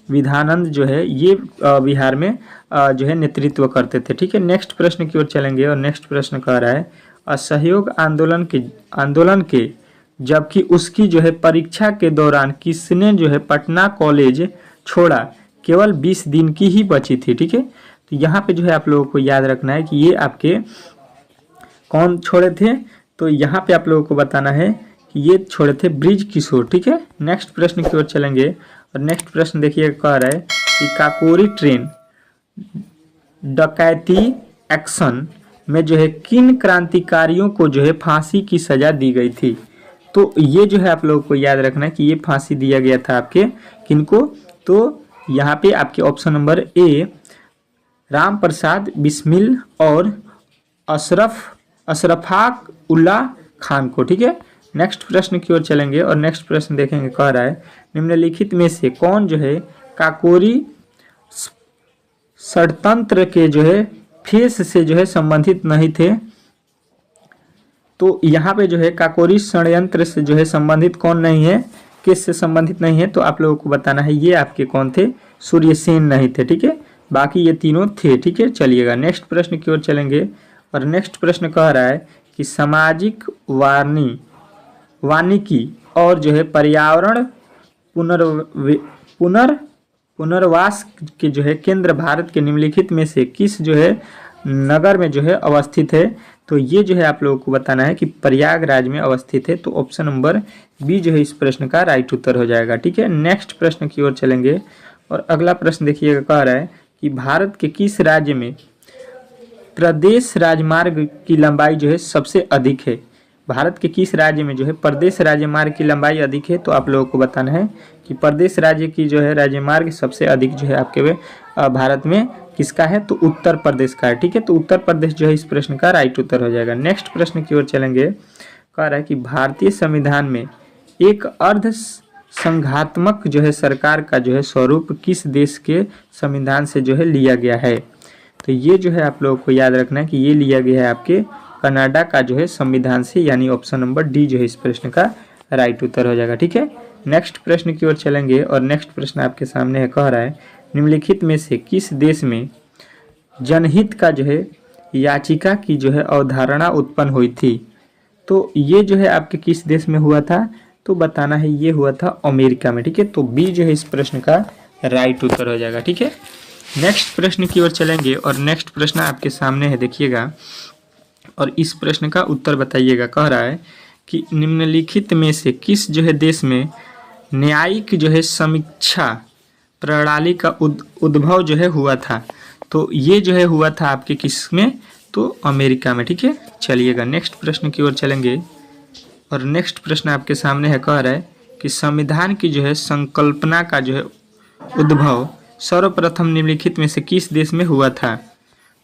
S1: विधानंद जो है ये बिहार में जो है नेतृत्व करते थे, ठीक है। नेक्स्ट प्रश्न की ओर चलेंगे और नेक्स्ट प्रश्न कह रहा है असहयोग आंदोलन के जबकि उसकी जो है परीक्षा के दौरान किसने जो है पटना कॉलेज छोड़ा, केवल 20 दिन की ही बची थी, ठीक है। तो यहाँ पे जो है आप लोगों को याद रखना है कि ये आपके कौन छोड़े थे। तो यहाँ पे आप लोगों को बताना है कि ये छोड़े थे ब्रिज किशोर, ठीक है। नेक्स्ट प्रश्न की ओर चलेंगे और नेक्स्ट प्रश्न देखिए, कह रहा है कि काकोरी ट्रेन डकैती एक्शन में जो है किन क्रांतिकारियों को जो है फांसी की सजा दी गई थी। तो ये जो है आप लोगों को याद रखना है कि ये फांसी दिया गया था आपके किनको। तो यहाँ पे आपके option number A Ram Prasad Bismil और अशरफाक उल्ला खान को, ठीक है। नेक्स्ट प्रश्न की ओर चलेंगे और नेक्स्ट प्रश्न देखेंगे, कह रहा है निम्नलिखित में से कौन जो है काकोरी षड्यंत्र के जो है फेस से जो है संबंधित नहीं थे। तो यहाँ पे जो है काकोरी षड्यंत्र से जो है संबंधित कौन नहीं है, किस से संबंधित नहीं है, तो आप लोगों को बताना है ये आपके कौन थे, सूर्यसेन नहीं थे, ठीक है। बाकी ये तीनों थे, ठीक है। चलिएगा नेक्स्ट प्रश्न की ओर चलेंगे और नेक्स्ट प्रश्न कह रहा है कि सामाजिक वानिकी और जो है पर्यावरण पुनर्वास के जो है केंद्र भारत के निम्नलिखित में से किस जो है नगर में जो है अवस्थित है। तो ये जो है आप लोगों को बताना है कि प्रयागराज में अवस्थित है। तो ऑप्शन नंबर बी जो है इस प्रश्न का राइट उत्तर हो जाएगा, ठीक है। नेक्स्ट प्रश्न की ओर चलेंगे और अगला प्रश्न देखिएगा, कह रहा है कि भारत के किस राज्य में प्रदेश राजमार्ग की लंबाई जो है सबसे अधिक है। भारत के किस राज्य में जो है प्रदेश राजमार्ग की लंबाई अधिक है। तो आप लोगों को बताना है कि प्रदेश राज्य की जो है राजमार्ग सबसे अधिक जो है आपके भारत में किसका है, तो उत्तर प्रदेश का है, ठीक है। तो उत्तर प्रदेश जो है इस प्रश्न का राइट उत्तर हो जाएगा। नेक्स्ट प्रश्न की ओर चलेंगे, कह रहा है कि भारतीय संविधान में एक अर्ध संघात्मक जो है सरकार का जो है स्वरूप किस देश के संविधान से जो है लिया गया है। तो ये जो है आप लोगों को याद रखना है कि ये लिया गया है आपके कनाडा का जो है संविधान से, यानी ऑप्शन नंबर डी जो है इस प्रश्न का राइट उत्तर हो जाएगा, ठीक है। नेक्स्ट प्रश्न की ओर चलेंगे और नेक्स्ट प्रश्न आपके सामने है, कह रहा है निम्नलिखित में से किस देश में जनहित का जो है याचिका की जो है अवधारणा उत्पन्न हुई थी। तो ये जो है आपके किस देश में हुआ था, तो बताना है ये हुआ था अमेरिका में, ठीक है। तो बी जो है इस प्रश्न का राइट उत्तर हो जाएगा, ठीक है। नेक्स्ट प्रश्न की ओर चलेंगे और नेक्स्ट प्रश्न आपके सामने है, देखिएगा और इस प्रश्न का उत्तर बताइएगा। कह रहा है कि निम्नलिखित में से किस जो है देश में न्यायिक जो है समीक्षा प्रणाली का उद्भव जो है हुआ था। तो ये जो है हुआ था आपके किस में, तो अमेरिका में, ठीक है। चलिएगा नेक्स्ट प्रश्न की ओर चलेंगे और नेक्स्ट प्रश्न आपके सामने है, कह रहा है कि संविधान की जो है संकल्पना का जो है उद्भव सर्वप्रथम निम्नलिखित में से किस देश में हुआ था।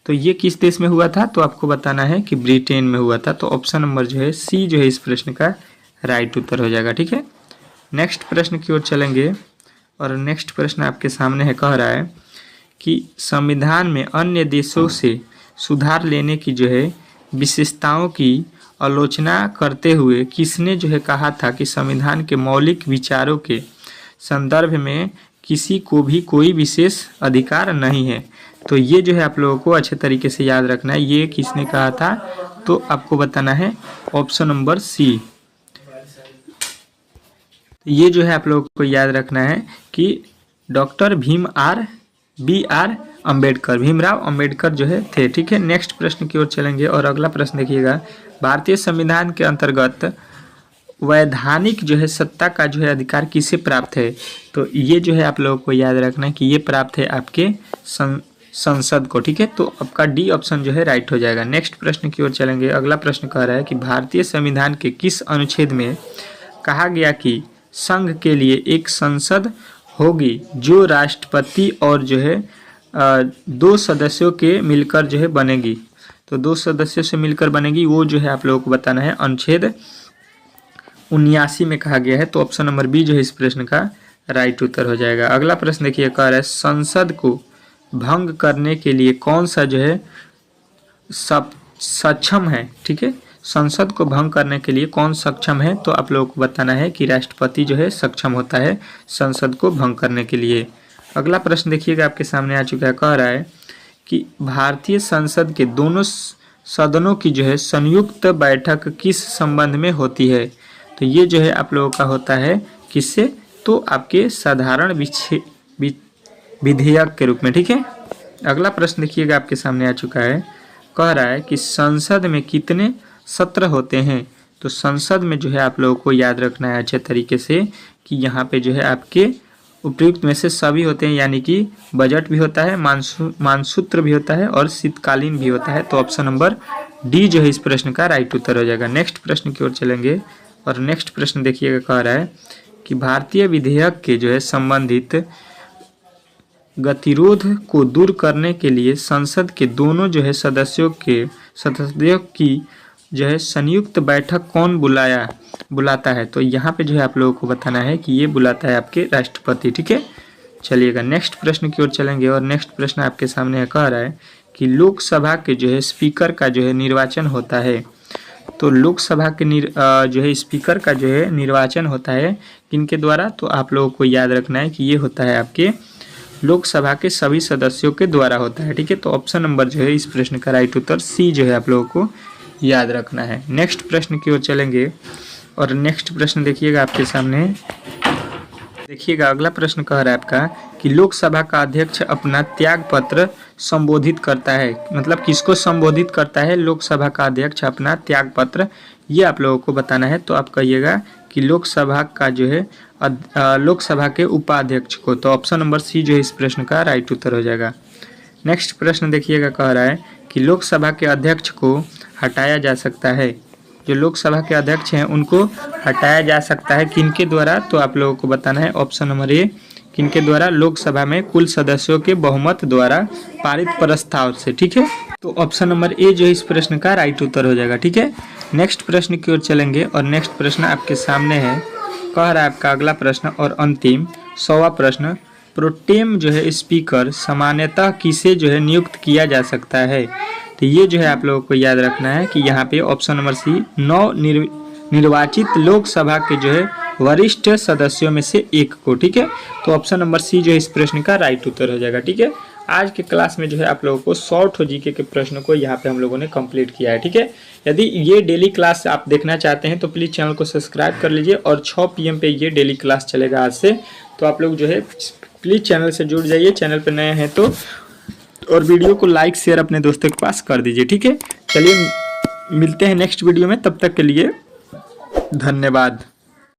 S1: तो ये किस देश में हुआ था, तो आपको बताना है कि ब्रिटेन में हुआ था। तो ऑप्शन नंबर जो है सी जो है इस प्रश्न का राइट उत्तर हो जाएगा, ठीक है। नेक्स्ट प्रश्न की ओर चलेंगे और नेक्स्ट प्रश्न आपके सामने है, कह रहा है कि संविधान में अन्य देशों से सुधार लेने की जो है विशेषताओं की आलोचना करते हुए किसने जो है कहा था कि संविधान के मौलिक विचारों के संदर्भ में किसी को भी कोई विशेष अधिकार नहीं है। तो ये जो है आप लोगों को अच्छे तरीके से याद रखना है, ये किसने कहा था, तो आपको बताना है ऑप्शन नंबर सी। ये जो है आप लोगों को याद रखना है कि डॉक्टर भीमराव अंबेडकर जो है थे। ठीक है, नेक्स्ट प्रश्न की ओर चलेंगे और अगला प्रश्न देखिएगा, भारतीय संविधान के अंतर्गत वैधानिक जो है सत्ता का जो है अधिकार किसे प्राप्त है। तो ये जो है आप लोगों को याद रखना है कि ये प्राप्त है आपके संसद को। ठीक है, तो आपका डी ऑप्शन जो है राइट हो जाएगा। नेक्स्ट प्रश्न की ओर चलेंगे, अगला प्रश्न कह रहा है कि भारतीय संविधान के किस अनुच्छेद में कहा गया कि संघ के लिए एक संसद होगी जो राष्ट्रपति और जो है 2 सदस्यों के मिलकर जो है बनेगी। तो 2 सदस्यों से मिलकर बनेगी, वो जो है आप लोगों को बताना है अनुच्छेद 79 में कहा गया है। तो ऑप्शन नंबर बी जो है इस प्रश्न का राइट उत्तर हो जाएगा। अगला प्रश्न देखिए, कह रहा है संसद को भंग करने के लिए कौन सा जो है सक्षम है। ठीक है, संसद को भंग करने के लिए कौन सक्षम है, तो आप लोगों को बताना है कि राष्ट्रपति जो है सक्षम होता है संसद को भंग करने के लिए। अगला प्रश्न देखिएगा आपके सामने आ चुका है, कह रहा है कि भारतीय संसद के दोनों सदनों की जो है संयुक्त बैठक किस संबंध में होती है। तो ये जो है आप लोगों का होता है किससे, तो आपके साधारण विधेयक के रूप में। ठीक है, अगला प्रश्न देखिएगा आपके सामने आ चुका है, कह रहा है कि संसद में कितने सत्र होते हैं। तो संसद में जो है आप लोगों को याद रखना है अच्छे तरीके से कि यहाँ पे जो है आपके उपयुक्त में से सभी होते हैं, यानी कि बजट भी होता है, मानसूत्र भी होता है और शीतकालीन भी होता है। तो ऑप्शन नंबर डी जो है इस प्रश्न का राइट उत्तर हो जाएगा। नेक्स्ट प्रश्न की ओर चलेंगे और नेक्स्ट प्रश्न देखिएगा, कह रहा है कि भारतीय विधेयक के जो है संबंधित गतिरोध को दूर करने के लिए संसद के दोनों जो है सदस्यों की जो है संयुक्त बैठक कौन बुलाता है। तो यहाँ पे जो है आप लोगों को बताना है कि ये बुलाता है आपके राष्ट्रपति। ठीक है, चलिएगा नेक्स्ट प्रश्न की ओर चलेंगे और नेक्स्ट प्रश्न आपके सामने कह रहा है कि लोकसभा के जो है स्पीकर का जो है निर्वाचन होता है। तो लोकसभा के जो है स्पीकर का जो है निर्वाचन होता है किनके द्वारा, तो आप लोगों को याद रखना है कि ये होता है आपके लोकसभा के सभी सदस्यों के द्वारा होता है। ठीक है, तो ऑप्शन नंबर जो है इस प्रश्न का राइट उत्तर सी जो है आप लोगों को याद रखना है। नेक्स्ट प्रश्न की ओर चलेंगे और नेक्स्ट प्रश्न देखिएगा आपके सामने, देखिएगा अगला प्रश्न कह रहा है आपका कि लोकसभा का अध्यक्ष अपना त्याग पत्र संबोधित करता है, मतलब किसको संबोधित करता है लोकसभा का अध्यक्ष अपना त्याग पत्र, ये आप लोगों को बताना है। तो आप कहिएगा कि लोकसभा का जो है लोकसभा के उपाध्यक्ष को। तो ऑप्शन नंबर सी जो है इस प्रश्न का राइट उत्तर हो जाएगा। नेक्स्ट प्रश्न देखिएगा, कह रहा है कि लोकसभा के अध्यक्ष को हटाया जा सकता है, जो लोकसभा के अध्यक्ष हैं उनको हटाया जा सकता है किनके द्वारा, तो आप लोगों को बताना है ऑप्शन नंबर ए किनके द्वारा, लोकसभा में कुल सदस्यों के बहुमत द्वारा पारित प्रस्ताव से। ठीक है, तो ऑप्शन नंबर ए जो है इस प्रश्न का राइट उत्तर हो जाएगा। ठीक है, नेक्स्ट प्रश्न की ओर चलेंगे और नेक्स्ट प्रश्न आपके सामने है, कह रहा है आपका अगला प्रश्न और अंतिम 100वां प्रश्न, प्रोटेम जो है स्पीकर सामान्यतः किसे जो है नियुक्त किया जा सकता है। तो ये जो है आप लोगों को याद रखना है कि यहाँ पे ऑप्शन नंबर सी 9 निर्वाचित लोकसभा के जो है वरिष्ठ सदस्यों में से एक को। ठीक है, तो ऑप्शन नंबर सी जो है इस प्रश्न का राइट उत्तर हो जाएगा। ठीक है, आज के क्लास में जो है आप लोगों को शॉर्ट जीके के प्रश्नों को यहाँ पे हम लोगों ने कंप्लीट किया है। ठीक है, यदि ये डेली क्लास आप देखना चाहते हैं तो प्लीज़ चैनल को सब्सक्राइब कर लीजिए और 6 PM पे ये डेली क्लास चलेगा आज से। तो आप लोग जो है प्लीज़ चैनल से जुड़ जाइए, चैनल पर नए हैं तो, और वीडियो को लाइक शेयर अपने दोस्तों के पास कर दीजिए। ठीक है, चलिए मिलते हैं नेक्स्ट वीडियो में, तब तक के लिए धन्यवाद।